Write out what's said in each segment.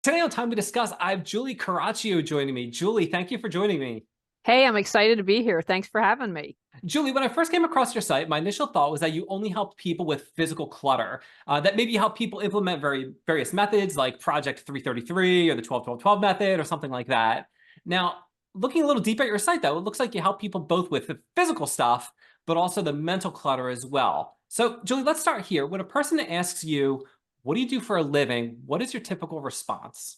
Today on Time to Discuss, I have Julie Caraccio joining me. Julie, thank you for joining me. Hey, I'm excited to be here. Thanks for having me. Julie, when I first came across your site, my initial thought was that you only helped people with physical clutter, that maybe you help people implement various methods like Project 333 or the 12-12-12 method or something like that. Now, looking a little deeper at your site, though, it looks like you help people both with the physical stuff, but also the mental clutter as well. So, Julie, let's start here. When a person asks you, what do you do for a living? What is your typical response?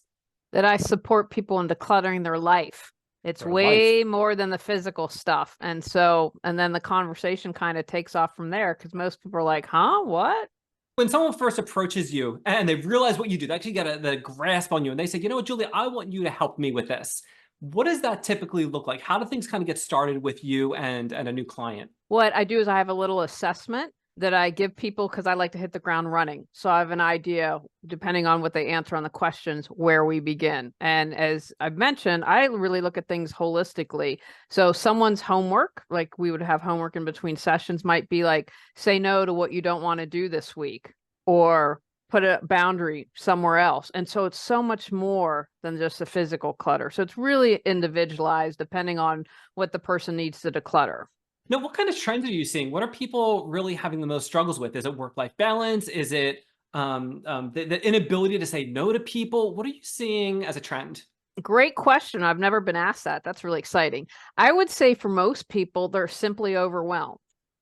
That I support people in decluttering their life. It's Their life. way more than the physical stuff. And then the conversation kind of takes off from there because most people are like, huh, what? When someone first approaches you and they realize what you do, they actually get the grasp on you and they say, you know what, Julie, I want you to help me with this. What does that typically look like? How do things kind of get started with you and a new client? What I do is I have a little assessment that I give people because I like to hit the ground running. So I have an idea, depending on what they answer on the questions, where we begin. And as I've mentioned, I really look at things holistically. So someone's homework, like we would have homework in between sessions, might be like, say no to what you don't want to do this week, or put a boundary somewhere else. And so it's so much more than just the physical clutter. So it's really individualized depending on what the person needs to declutter. Now, what kind of trends are you seeing? What are people really having the most struggles with? Is it work-life balance? Is it the inability to say no to people? What are you seeing as a trend? Great question. I've never been asked that. That's really exciting. I would say for most people, they're simply overwhelmed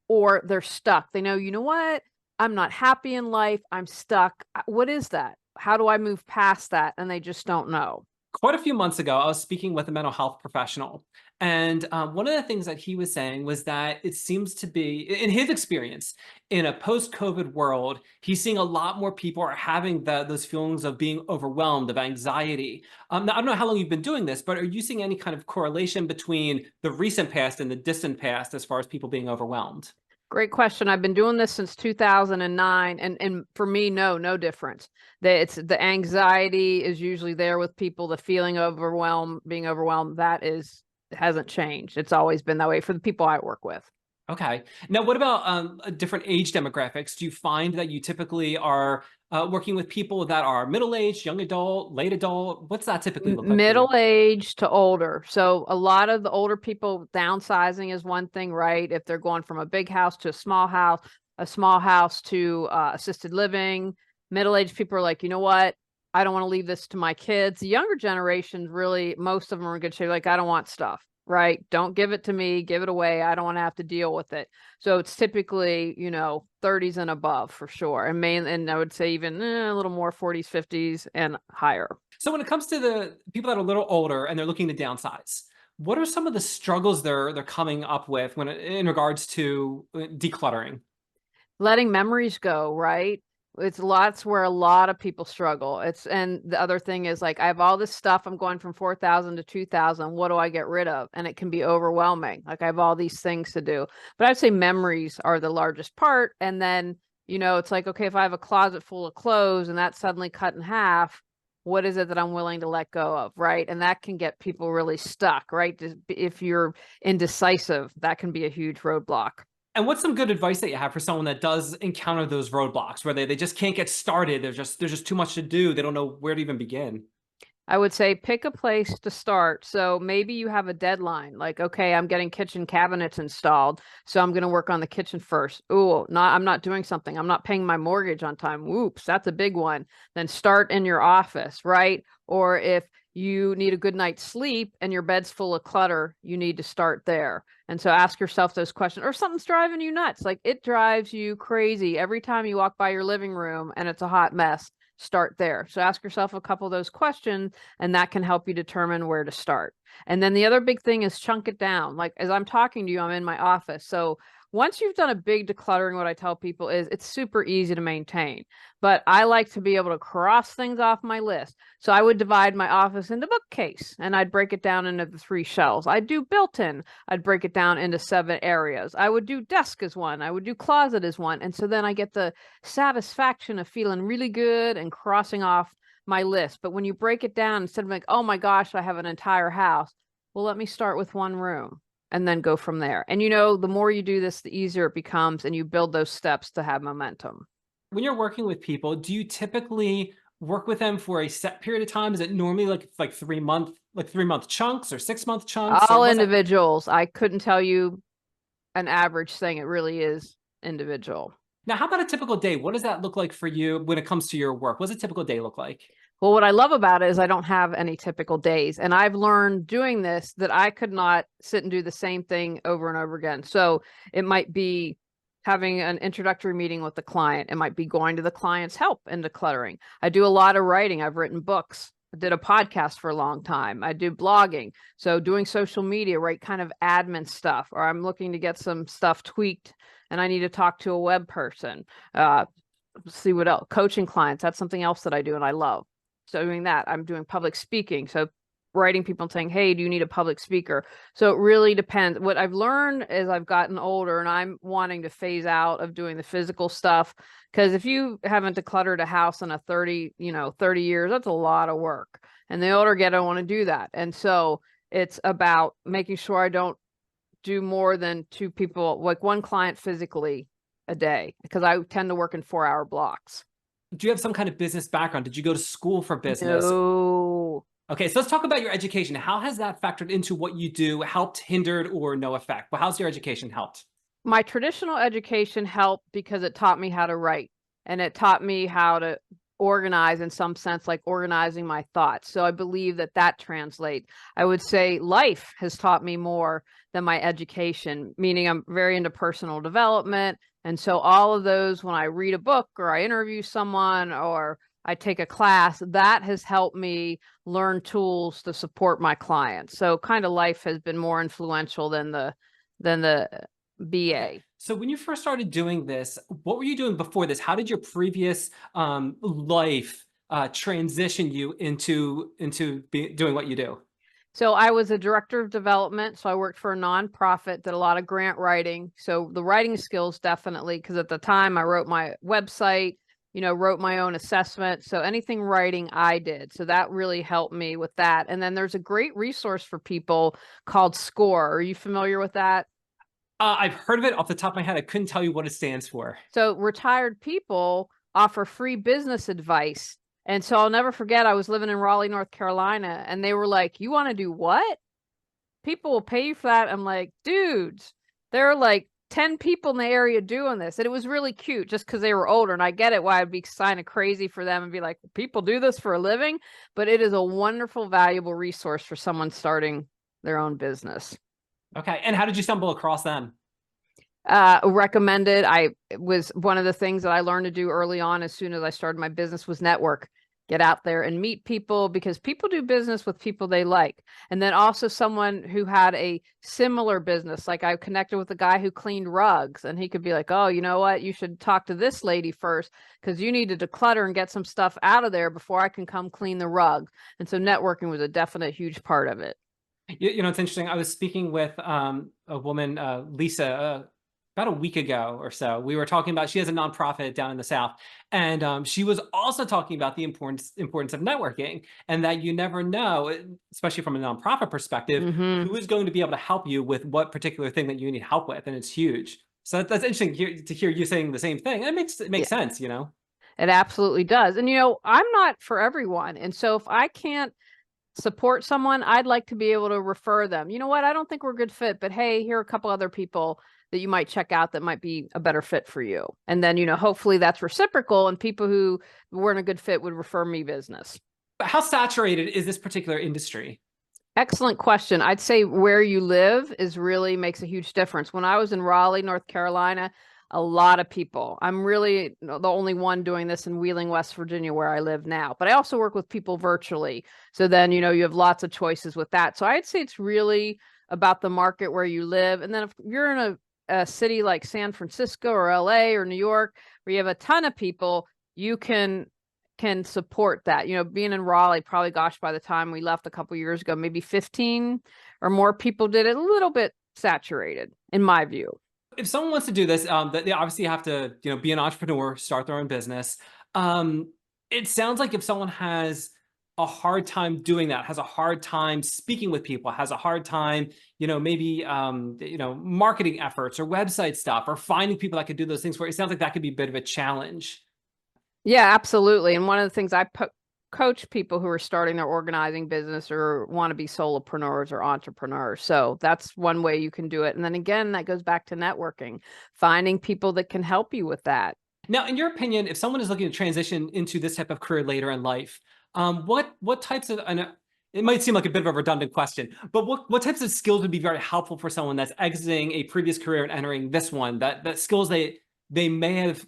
or they're stuck. They know, you know what? I'm not happy in life. I'm stuck. What is that? How do I move past that? And they just don't know. Quite a few months ago, I was speaking with a mental health professional. And one of the things that he was saying was that it seems to be, in his experience, in a post-COVID world, he's seeing a lot more people are having those feelings of being overwhelmed, of anxiety. Now, I don't know how long you've been doing this, but are you seeing any kind of correlation between the recent past and the distant past as far as people being overwhelmed? Great question. I've been doing this since 2009 and for me no difference. It's the anxiety is usually there with people, the feeling of overwhelmed, being overwhelmed, that is hasn't changed. It's always been that way for the people I work with. Okay. Now, what about different age demographics? Do you find that you typically are working with people that are middle-aged, young adult, late adult? What's that typically look like for you? Middle age to older. So a lot of the older people, downsizing is one thing, right? If they're going from a big house to a small house to assisted living. Middle-aged people are like, you know what? I don't want to leave this to my kids. The younger generations, really, most of them are in good shape. Like, I don't want stuff, right? Don't give it to me, give it away. I don't want to have to deal with it. So it's typically, 30s and above for sure. And I would say even a little more 40s, 50s and higher. So when it comes to the people that are a little older and they're looking to downsize, what are some of the struggles they're coming up with in regards to decluttering? Letting memories go, right? It's lots where a lot of people struggle. And the other thing is like, I have all this stuff. I'm going from 4,000 to 2,000. What do I get rid of? And it can be overwhelming. Like, I have all these things to do, but I'd say memories are the largest part. And then, it's like, okay, if I have a closet full of clothes and that's suddenly cut in half, what is it that I'm willing to let go of? Right. And that can get people really stuck, right? If you're indecisive, that can be a huge roadblock. And what's some good advice that you have for someone that does encounter those roadblocks where they just can't get started? There's just too much to do. They don't know where to even begin. I would say pick a place to start. So maybe you have a deadline, like, okay, I'm getting kitchen cabinets installed, so I'm going to work on the kitchen first. Oh, I'm not doing something. I'm not paying my mortgage on time. Whoops, that's a big one. Then start in your office, right? Or if you need a good night's sleep and your bed's full of clutter, you need to start there. And so ask yourself those questions. Or something's driving you nuts. Like, it drives you crazy every time you walk by your living room and it's a hot mess. Start there. So ask yourself a couple of those questions, and that can help you determine where to start. And then the other big thing is chunk it down. Like, as I'm talking to you, I'm in my office. So once you've done a big decluttering, what I tell people is it's super easy to maintain, but I like to be able to cross things off my list. So I would divide my office into bookcase and I'd break it down into the 3 shelves. I'd do built-in. I'd break it down into 7 areas. I would do desk as one. I would do closet as one. And so then I get the satisfaction of feeling really good and crossing off my list. But when you break it down, instead of like, oh my gosh, I have an entire house. Well, let me start with one room and then go from there. And the more you do this, the easier it becomes, and you build those steps to have momentum. When you're working with people, do you typically work with them for a set period of time? Is it normally like 3 month chunks or 6 month chunks, or All what's that? individuals. I couldn't tell you an average thing. It really is individual. Now, how about a typical day? What does that look like for you when it comes to your work? What does a typical day look like? Well, what I love about it is I don't have any typical days. And I've learned doing this that I could not sit and do the same thing over and over again. So it might be having an introductory meeting with the client. It might be going to the client's help in decluttering. I do a lot of writing. I've written books. I did a podcast for a long time. I do blogging. So doing social media, right? Kind of admin stuff, or I'm looking to get some stuff tweaked and I need to talk to a web person. See what else, coaching clients. That's something else that I do and I love. So doing that, I'm doing public speaking. So writing people and saying, hey, do you need a public speaker? So it really depends. What I've learned as I've gotten older and I'm wanting to phase out of doing the physical stuff, because if you haven't decluttered a house in a 30 years, that's a lot of work. And the older I get, I want to do that. And so it's about making sure I don't do more than two people, like one client physically a day, because I tend to work in 4-hour blocks. Do you have some kind of business background? Did you go to school for business? No. Okay, so let's talk about your education. How has that factored into what you do, helped, hindered, or no effect? Well, how's your education helped? My traditional education helped because it taught me how to write and it taught me how to organize in some sense, like organizing my thoughts. So I believe that that translates. I would say life has taught me more than my education, meaning I'm very into personal development. And so all of those, when I read a book or I interview someone or I take a class, that has helped me learn tools to support my clients. So kind of life has been more influential than the Okay. BA. So when you first started doing this, what were you doing before this? How did your previous life transition you into doing what you do? So I was a director of development. So I worked for a nonprofit, did a lot of grant writing. So the writing skills definitely, because at the time I wrote my website, wrote my own assessment. So anything writing I did. So that really helped me with that. And then there's a great resource for people called SCORE. Are you familiar with that? I've heard of it off the top of my head. I couldn't tell you what it stands for. So retired people offer free business advice. And so I'll never forget, I was living in Raleigh, North Carolina, and they were like, you want to do what? People will pay you for that. I'm like, dudes, there are like 10 people in the area doing this. And it was really cute just because they were older. And I get it why I'd be kind of crazy for them and be like, people do this for a living. But it is a wonderful, valuable resource for someone starting their own business. Okay. And how did you stumble across them? Recommended. It was one of the things that I learned to do early on as soon as I started my business was network. Get out there and meet people because people do business with people they like. And then also someone who had a similar business. Like I connected with a guy who cleaned rugs and he could be like, oh, you know what? You should talk to this lady first because you need to declutter and get some stuff out of there before I can come clean the rug. And so networking was a definite huge part of it. It's interesting. I was speaking with a woman, Lisa, about a week ago or so. We were talking about, she has a nonprofit down in the South, and she was also talking about the importance of networking, and that you never know, especially from a nonprofit perspective, Mm-hmm. who is going to be able to help you with what particular thing that you need help with, and it's huge. So that's interesting to hear you saying the same thing. And it makes sense, you know. It absolutely does. And I'm not for everyone. And so if I can't support someone, I'd like to be able to refer them. You know what? I don't think we're a good fit, but hey, here are a couple other people that you might check out that might be a better fit for you. And then, hopefully that's reciprocal and people who weren't a good fit would refer me business. But how saturated is this particular industry? Excellent question. I'd say where you live really makes a huge difference. When I was in Raleigh, North Carolina, a lot of people. I'm really the only one doing this in Wheeling, West Virginia, where I live now. But I also work with people virtually. So then, you have lots of choices with that. So I'd say it's really about the market where you live. And then if you're in a city like San Francisco or LA or New York, where you have a ton of people, you can support that. Being in Raleigh, probably, gosh, by the time we left a couple years ago, maybe 15 or more people did it, a little bit saturated, in my view. If someone wants to do this, they obviously have to, be an entrepreneur, start their own business. It sounds like if someone has a hard time doing that, has a hard time speaking with people, has a hard time, maybe, marketing efforts or website stuff or finding people that could do those things for it, it sounds like that could be a bit of a challenge. Yeah, absolutely. And one of the things coach people who are starting their organizing business or want to be solopreneurs or entrepreneurs. So that's one way you can do it. And then again, that goes back to networking, finding people that can help you with that. Now, in your opinion, if someone is looking to transition into this type of career later in life, what types of, and it might seem like a bit of a redundant question, but what types of skills would be very helpful for someone that's exiting a previous career and entering this one, that skills they may have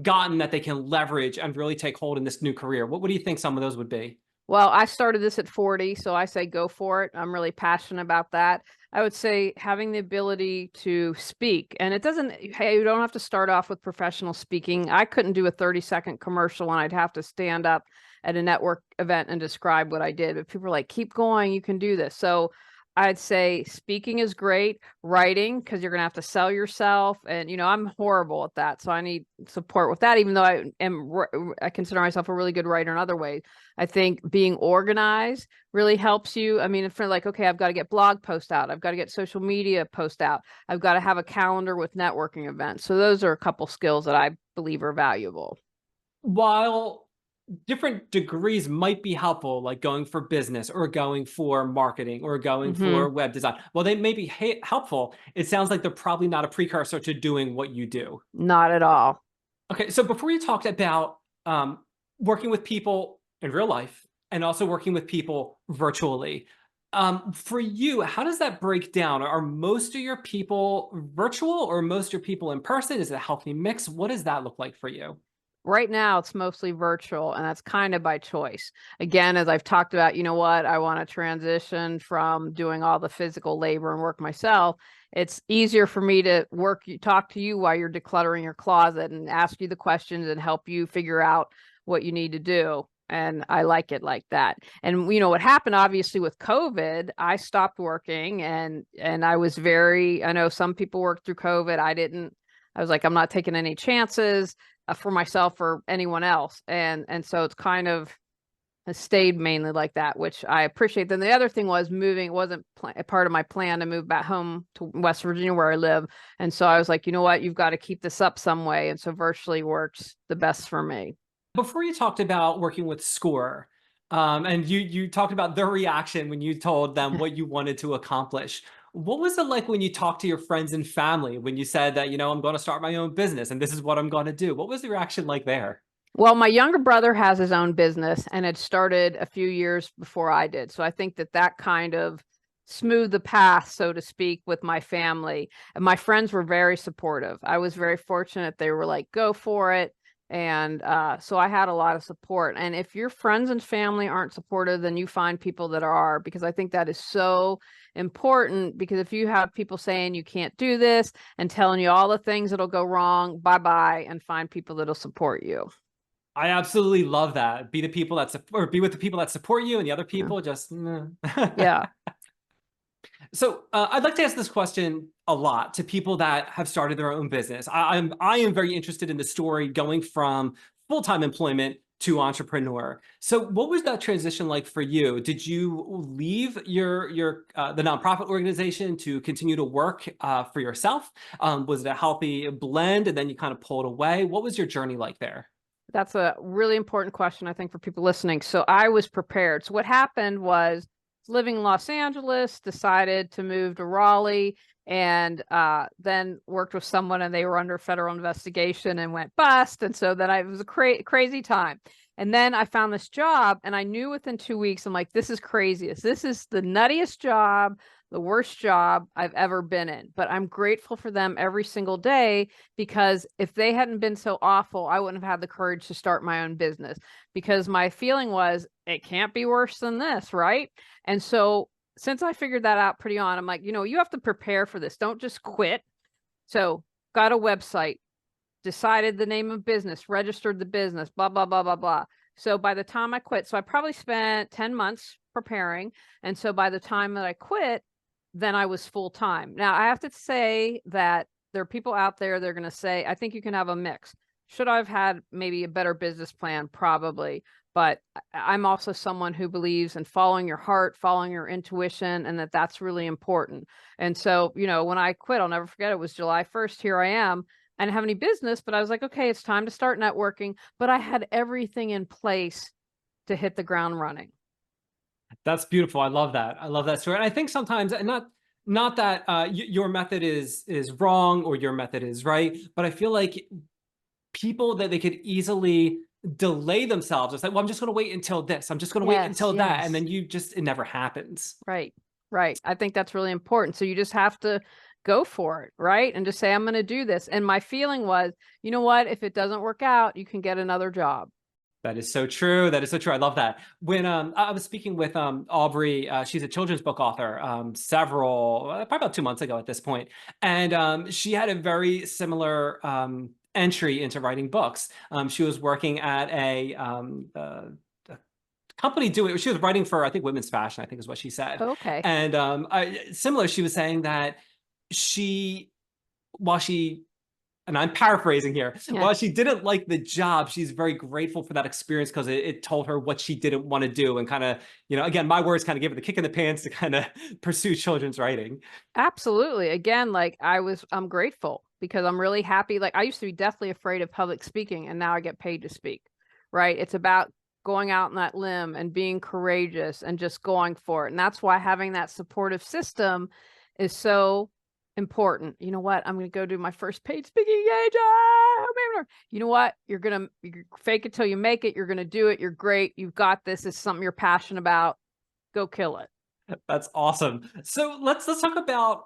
gotten that they can leverage and really take hold in this new career? What do you think some of those would be? Well, I started this at 40, so I say go for it. I'm really passionate about that. I would say having the ability to speak, and it doesn't, hey, you don't have to start off with professional speaking. I couldn't do a 30-second commercial and I'd have to stand up at a network event and describe what I did. But people are like, keep going, you can do this. So I'd say speaking is great, writing, because you're going to have to sell yourself. And, I'm horrible at that. So I need support with that, even though I consider myself a really good writer in other ways. I think being organized really helps you. I mean, if you're like, okay, I've got to get blog posts out, I've got to get social media posts out, I've got to have a calendar with networking events. So those are a couple skills that I believe are valuable. While different degrees might be helpful, like going for business or going for marketing or going Hmm. for web design. Well, they may be helpful. It sounds like they're probably not a precursor to doing what you do. Not at all. Okay, so before you talked about working with people in real life and also working with people virtually, for you, how does that break down? Are most of your people virtual or most of your people in person? Is it a healthy mix? What does that look like for you? Right now, it's mostly virtual, and that's kind of by choice. Again, as I've talked about, you know what? I want to transition from doing all the physical labor and work myself. It's easier for me to talk to you while you're decluttering your closet and ask you the questions and help you figure out what you need to do. And I like it like that. And what happened obviously with COVID, I stopped working and I know some people worked through COVID. I didn't. I was like, I'm not taking any chances for myself or anyone else. And so it's kind of has stayed mainly like that, which I appreciate. Then the other thing was moving. It wasn't a part of my plan to move back home to West Virginia where I live. And so I was like, you know what? You've got to keep this up some way. And so virtually works the best for me. Before you talked about working with SCORE, and you talked about their reaction when you told them what you wanted to accomplish. What was it like when you talked to your friends and family when you said that, I'm going to start my own business and this is what I'm going to do? What was the reaction like there? Well, my younger brother has his own business and it started a few years before I did. So I think that kind of smoothed the path, so to speak, with my family. And my friends were very supportive. I was very fortunate. They were like, go for it. And so I had a lot of support. And if your friends and family aren't supportive, then you find people that are, because I think that is so important. Because if you have people saying you can't do this and telling you all the things that'll go wrong, bye bye, and find people that'll support you. I absolutely love that. Be the people that or be with the people that support you, and the other Yeah. people just. Yeah. So I'd like to ask this question a lot to people that have started their own business. I am very interested in the story going from full-time employment to entrepreneur. So what was that transition like for you? Did you leave your the nonprofit organization to continue to work for yourself? Was it a healthy blend, and then you kind of pulled away? What was your journey like there? That's a really important question, I think, for people listening. So I was prepared. So what happened was living in Los Angeles, decided to move to Raleigh, and then worked with someone and they were under federal investigation and went bust. And so then it was a crazy time. And then I found this job and I knew within 2 weeks, I'm like, this is craziest. This is the nuttiest job, the worst job I've ever been in. But I'm grateful for them every single day because if they hadn't been so awful, I wouldn't have had the courage to start my own business because my feeling was it can't be worse than this, right? And so since I figured that out pretty on, I'm like, you have to prepare for this. Don't just quit. So got a website, decided the name of business, registered the business, blah, blah, blah, blah, blah. So by the time I quit, so I probably spent 10 months preparing. And so by the time that I quit, then I was full time. Now I have to say that there are people out there that are going to say, I think you can have a mix. Should I have had maybe a better business plan? Probably. But I'm also someone who believes in following your heart, following your intuition, and that's really important. And so, when I quit, I'll never forget it was July 1st. Here I am. I didn't have any business, but I was like, okay, it's time to start networking. But I had everything in place to hit the ground running. That's beautiful. I love that. I love that story. And I think sometimes, and not that your method is wrong or your method is right, but I feel like people that they could easily delay themselves. It's like, well, I'm just going to wait until this. I'm just going to wait Yes, until that, and yes. then it never happens. Right. Right. I think that's really important. So you just have to go for it, right? And just say, I'm going to do this. And my feeling was, you know what? If it doesn't work out, you can get another job. That is so true. That is so true. I love that. When I was speaking with Aubrey, she's a children's book author, probably about 2 months ago at this point, and she had a very similar entry into writing books. She was working at a company doing. She was writing for, I think, women's fashion, I think is what she said. Okay. And similar, she was saying that she, while she, and I'm paraphrasing here, Yeah. while she didn't like the job, she's very grateful for that experience because it told her what she didn't want to do, and kind of, again, my words kind of give her the kick in the pants to kind of pursue children's writing. Absolutely. Again, like I'm grateful because I'm really happy. Like I used to be deathly afraid of public speaking and now I get paid to speak, right? It's about going out on that limb and being courageous and just going for it. And that's why having that supportive system is so important. You know what? I'm going to go do my first paid speaking engagement. You know what? You're fake it till you make it. You're going to do it. You're great. You've got this. It's something you're passionate about. Go kill it. That's awesome. So let's talk about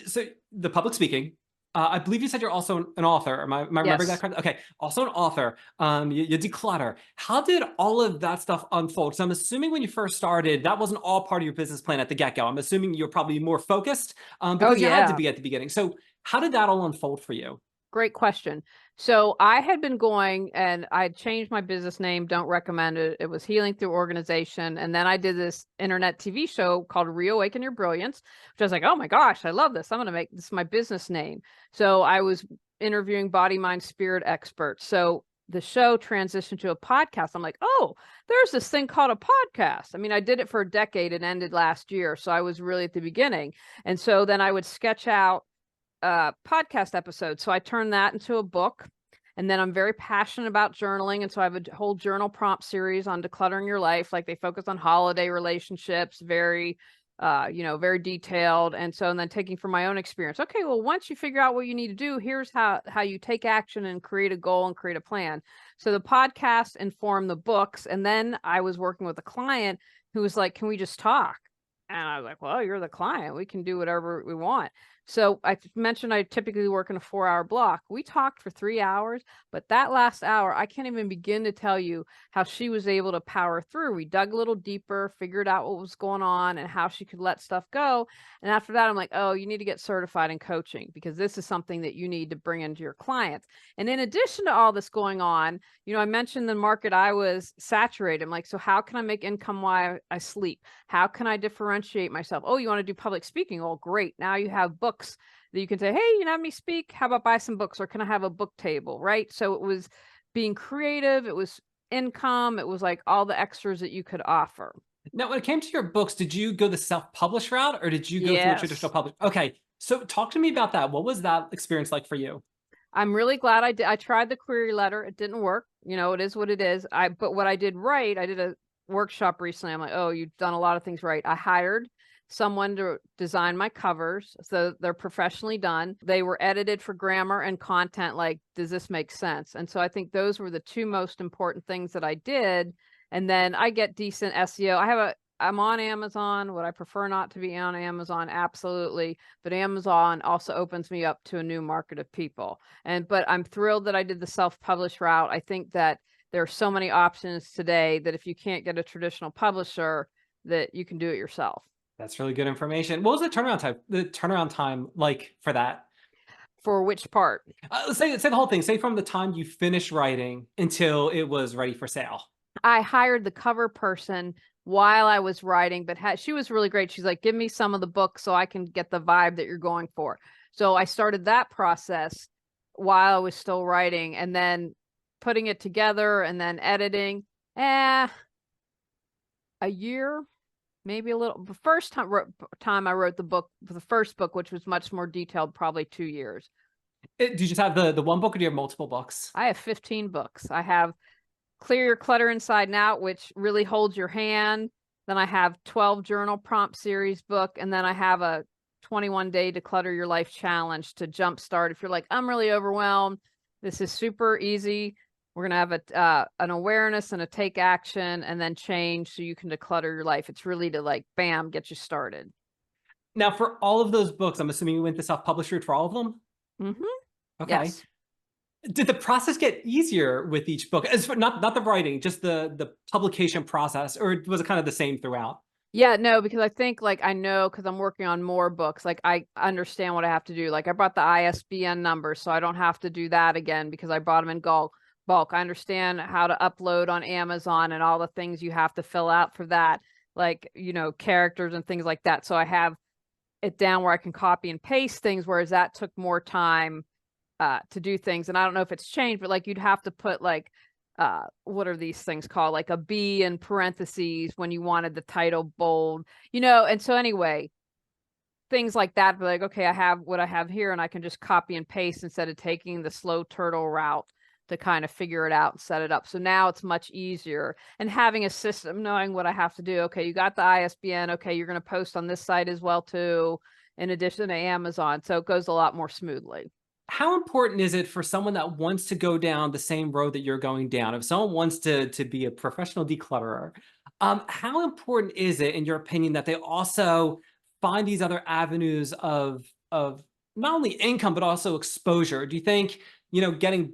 so the public speaking. I believe you said you're also an author. Am I remembering that Yes. correctly? Okay, also an author. You declutter. How did all of that stuff unfold? So I'm assuming when you first started, that wasn't all part of your business plan at the get-go. I'm assuming you're probably more focused Oh, because you had to yeah. be at the beginning. So how did that all unfold for you? Great question. So I had been going and I changed my business name. Don't recommend it. It was Healing Through Organization. And then I did this internet TV show called Reawaken Your Brilliance, which I was like, oh my gosh, I love this. I'm going to make this my business name. So I was interviewing body, mind, spirit experts. So the show transitioned to a podcast. I'm like, oh, there's this thing called a podcast. I mean, I did it for a decade and ended last year. So I was really at the beginning. And so then I would sketch out podcast episode. So I turned that into a book. And then I'm very passionate about journaling. And so I have a whole journal prompt series on decluttering your life. Like they focus on holiday relationships, very, very detailed. And then taking from my own experience. Okay, well, once you figure out what you need to do, here's how you take action and create a goal and create a plan. So the podcast informed the books. And then I was working with a client who was like, can we just talk? And I was like, well, you're the client. We can do whatever we want. So I mentioned I typically work in a 4-hour block. We talked for 3 hours, but that last hour, I can't even begin to tell you how she was able to power through. We dug a little deeper, figured out what was going on and how she could let stuff go. And after that, I'm like, oh, you need to get certified in coaching because this is something that you need to bring into your clients. And in addition to all this going on, I mentioned the market I was saturated. I'm like, so how can I make income while I sleep? How can I differentiate myself? Oh, you want to do public speaking? Oh, great. Now you have books that you can say, hey, you have me speak. How about buy some books? Or can I have a book table? Right. So it was being creative. It was income. It was like all the extras that you could offer. Now, when it came to your books, did you go the self-published route or did you go through a traditional Yes. publish? Okay, so talk to me about that. What was that experience like for you? I'm really glad I did. I tried the query letter. It didn't work. It is what it is. But what I did right, I did a workshop recently. I'm like, oh, you've done a lot of things right. I hired someone to design my covers. So they're professionally done. They were edited for grammar and content. Like, does this make sense? And so I think those were the two most important things that I did. And then I get decent SEO. I'm on Amazon. Would I prefer not to be on Amazon? Absolutely. But Amazon also opens me up to a new market of people. But I'm thrilled that I did the self-published route. I think that there are so many options today that if you can't get a traditional publisher, that you can do it yourself. That's really good information. What was the turnaround time like for that? For which part? Say the whole thing. Say from the time you finished writing until it was ready for sale. I hired the cover person while I was writing, but she was really great. She's like, give me some of the book so I can get the vibe that you're going for. So I started that process while I was still writing and then putting it together and then editing. A year, maybe a little. The first time I wrote the book, the first book, which was much more detailed, probably 2 years. Do you just have the one book, or do you have multiple books? I have 15 books. I have Clear Your Clutter Inside and Out, which really holds your hand. Then I have 12 journal prompt series book. And then I have a 21-day Declutter Your Life challenge to jumpstart. If you're like, I'm really overwhelmed, this is super easy. We're going to have an awareness and a take action and then change so you can declutter your life. It's really to like, bam, get you started. Now, for all of those books, I'm assuming you went to self-published route for all of them? Mm-hmm. Okay. Yes. Did the process get easier with each book? As for not the writing, just the publication process, or was it kind of the same throughout? Yeah, no, because I think like I know because I'm working on more books, like I understand what I have to do. Like I brought the ISBN number, so I don't have to do that again because I brought them in bulk. I understand how to upload on Amazon and all the things you have to fill out for that, like, characters and things like that. So I have it down where I can copy and paste things, whereas that took more time to do things. And I don't know if it's changed, but like you'd have to put like what are these things called, like a B in parentheses when you wanted the title bold, and so anyway, things like that. But like, okay, I have what I have here and I can just copy and paste instead of taking the slow turtle route to kind of figure it out and set it up. So now it's much easier, and having a system, knowing what I have to do. Okay, you got the ISBN. Okay, you're going to post on this site as well too, in addition to Amazon, so it goes a lot more smoothly. How important is it for someone that wants to go down the same road that you're going down? If someone wants to be a professional declutterer, how important is it, in your opinion, that they also find these other avenues of not only income but also exposure? Do you think, getting,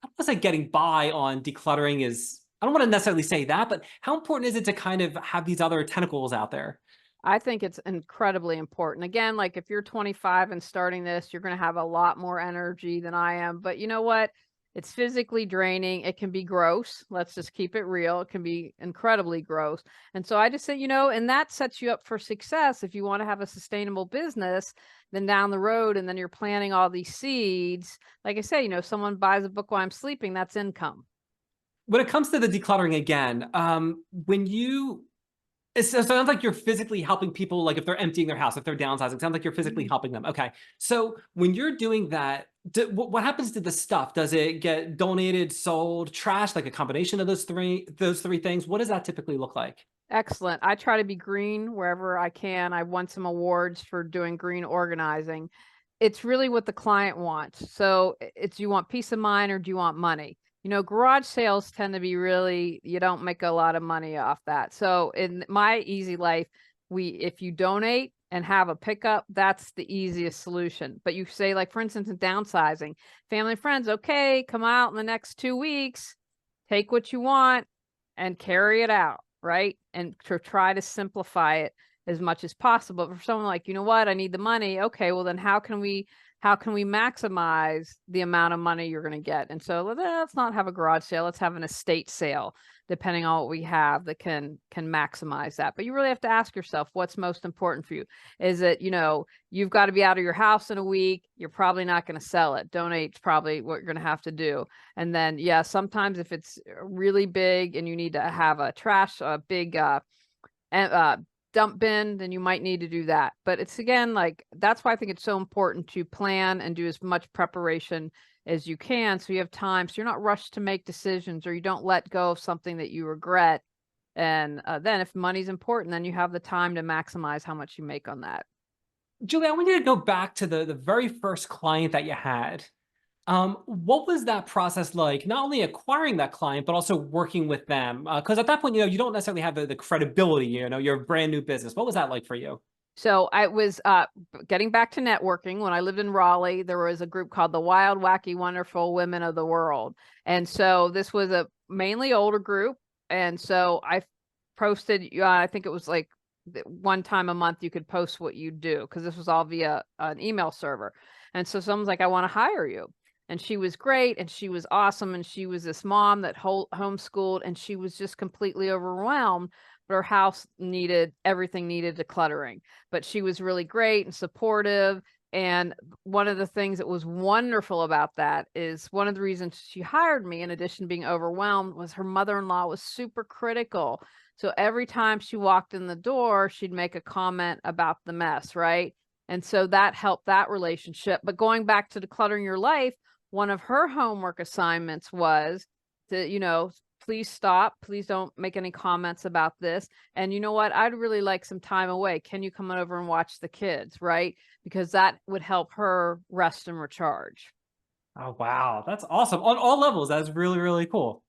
I don't want to say getting by on decluttering is, I don't want to necessarily say that, but how important is it to kind of have these other tentacles out there? I think it's incredibly important. Again, like if you're 25 and starting this, you're going to have a lot more energy than I am. But you know what? It's physically draining. It can be gross. Let's just keep it real. It can be incredibly gross. And so I just say, and that sets you up for success. If you want to have a sustainable business, then down the road, and then you're planting all these seeds. Like I say, someone buys a book while I'm sleeping, that's income. When it comes to the decluttering again, when you so it sounds like you're physically helping people, like if they're emptying their house, if they're downsizing, it sounds like you're physically Mhm. helping them. Okay. So when you're doing that, what happens to the stuff? Does it get donated, sold, trashed, like a combination of those three things? What does that typically look like? Excellent. I try to be green wherever I can. I won some awards for doing green organizing. It's really what the client wants. So it's, you want peace of mind or do you want money? Garage sales tend to be really, you don't make a lot of money off that. So in my easy life, if you donate and have a pickup, that's the easiest solution. But you say, like, for instance, in downsizing, family and friends, okay, come out in the next 2 weeks, take what you want and carry it out, right? And to try to simplify it as much as possible. But for someone like, what, I need the money. Okay, well then how can we maximize the amount of money you're going to get? And so let's not have a garage sale. Let's have an estate sale, depending on what we have that can maximize that. But you really have to ask yourself, what's most important for you? Is it, you've got to be out of your house in a week. You're probably not going to sell it. Donate's probably what you're going to have to do. And then, yeah, sometimes if it's really big and you need to have a big dump bin, then you might need to do that. But it's, again, like, that's why I think it's so important to plan and do as much preparation as you can, so you have time, so you're not rushed to make decisions, or you don't let go of something that you regret. And then if money's important, then you have the time to maximize how much you make on that. Julie, I want you to go back to the very first client that you had. What was that process like? Not only acquiring that client, but also working with them? Because at that point, you don't necessarily have the credibility. You're a brand new business. What was that like for you? So I was getting back to networking. When I lived in Raleigh, there was a group called the Wild, Wacky, Wonderful Women of the World. And so this was a mainly older group. And so I posted, I think it was like one time a month you could post what you do, because this was all via an email server. And so someone's like, I want to hire you. And she was great and she was awesome. And she was this mom that homeschooled, and she was just completely overwhelmed. But her house everything needed decluttering. But she was really great and supportive. And one of the things that was wonderful about that is, one of the reasons she hired me, in addition to being overwhelmed, was her mother-in-law was super critical. So every time she walked in the door, she'd make a comment about the mess, right? And so that helped that relationship. But going back to decluttering your life, one of her homework assignments was to, please stop. Please don't make any comments about this. And you know what? I'd really like some time away. Can you come on over and watch the kids? Right? Because that would help her rest and recharge. Oh, wow. That's awesome. On all levels. That's really, really cool.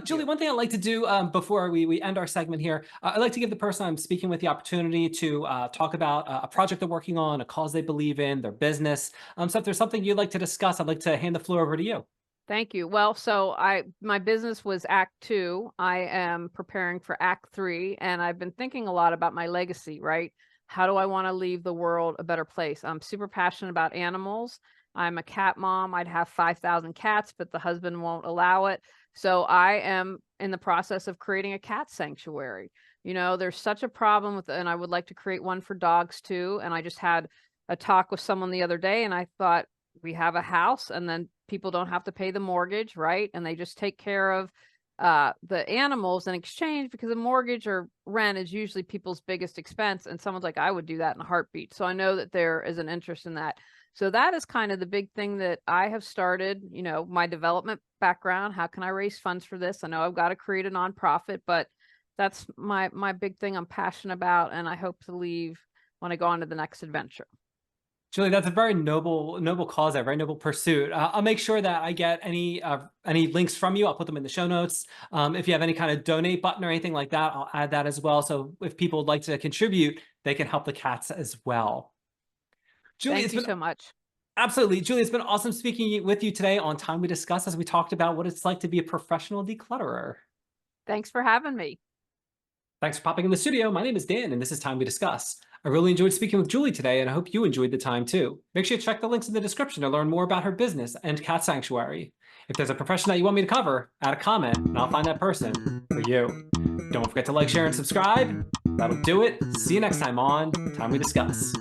Julie, one thing I'd like to do before we end our segment here, I'd like to give the person I'm speaking with the opportunity to talk about a project they're working on, a cause they believe in, their business. So if there's something you'd like to discuss, I'd like to hand the floor over to you. Thank you. Well, so my business was Act 2. I am preparing for Act 3, and I've been thinking a lot about my legacy, right? How do I want to leave the world a better place? I'm super passionate about animals. I'm a cat mom. I'd have 5,000 cats, but the husband won't allow it. So I am in the process of creating a cat sanctuary. There's such a problem with, and I would like to create one for dogs too. And I just had a talk with someone the other day, and I thought, we have a house, and then people don't have to pay the mortgage, right? And they just take care of the animals in exchange, because a mortgage or rent is usually people's biggest expense. And someone's like, I would do that in a heartbeat. So I know that there is an interest in that. So that is kind of the big thing that I have started, my development background. How can I raise funds for this? I know I've got to create a nonprofit, but that's my big thing I'm passionate about. And I hope to leave when I go on to the next adventure. Julie, that's a very noble cause, a very noble pursuit. I'll make sure that I get any links from you. I'll put them in the show notes. If you have any kind of donate button or anything like that, I'll add that as well. So if people would like to contribute, they can help the cats as well. Julie, Thank you so much. Absolutely. Julie, it's been awesome speaking with you today on Time We Discuss, as we talked about what it's like to be a professional declutterer. Thanks for having me. Thanks for popping in the studio. My name is Dan, and this is Time We Discuss. I really enjoyed speaking with Julie today, and I hope you enjoyed the time too. Make sure you check the links in the description to learn more about her business and cat sanctuary. If there's a profession that you want me to cover, add a comment, and I'll find that person for you. Don't forget to like, share, and subscribe. That'll do it. See you next time on Time We Discuss.